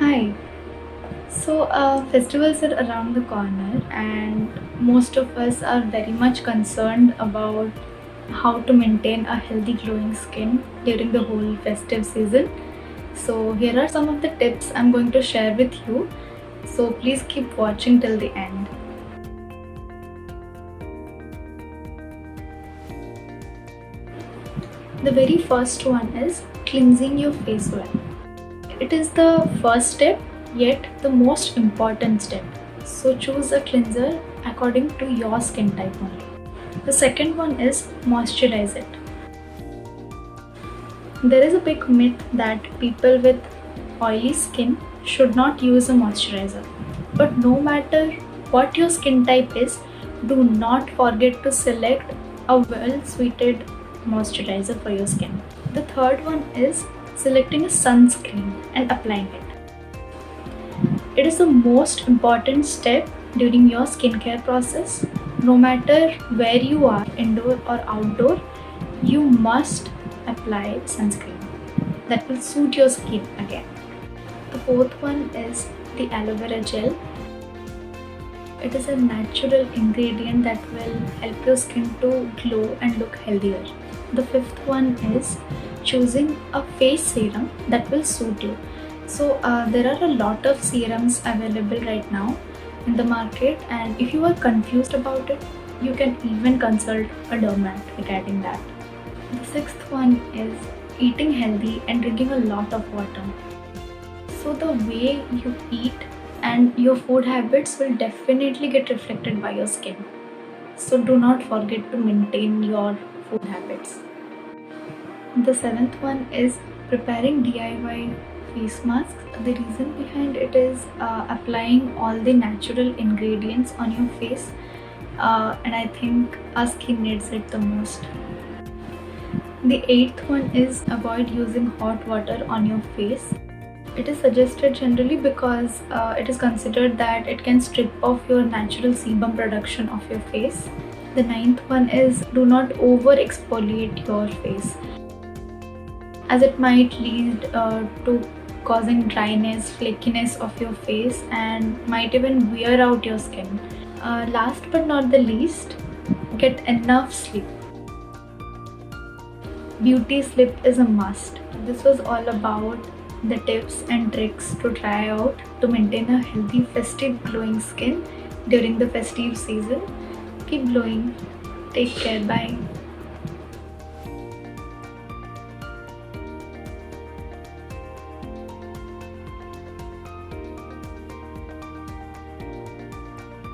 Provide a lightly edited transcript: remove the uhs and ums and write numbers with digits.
Hi. Festivals are around the corner, and most of us are very much concerned about how to maintain a healthy, glowing skin during the whole festive season. So, here are some of the tips I'm going to share with you. So, please keep watching till the end. The very first one is cleansing your face well. It is the first step, yet the most important step. So choose a cleanser according to your skin type only. The second one is moisturize it. There is a big myth that people with oily skin should not use a moisturizer. But no matter what your skin type is, do not forget to select a well suited moisturizer for your skin. The third one is selecting a sunscreen and applying it. It is the most important step during your skincare process. No matter where you are, indoor or outdoor, you must apply sunscreen that will suit your skin again. The fourth one is the aloe vera gel. It is a natural ingredient that will help your skin to glow and look healthier. The fifth one is choosing a face serum that will suit you. There are a lot of serums available right now in the market, and if you are confused about it, you can even consult a dermat regarding that. The sixth one is eating healthy and drinking a lot of water. So the way you eat and your food habits will definitely get reflected by your skin. So do not forget to maintain your food habits. The seventh one is preparing DIY face masks. The reason behind it is applying all the natural ingredients on your face, and I think our skin needs it the most. The eighth one is avoid using hot water on your face. It is suggested generally because it is considered that it can strip off your natural sebum production of your face. The ninth one is do not over exfoliate your face, as it might lead to causing dryness, flakiness of your face, and might even wear out your skin. Last but not the least, get enough sleep. Beauty sleep is a must. This was all about the tips and tricks to try out to maintain a healthy, festive, glowing skin during the festive season. Keep glowing. Take care. Bye.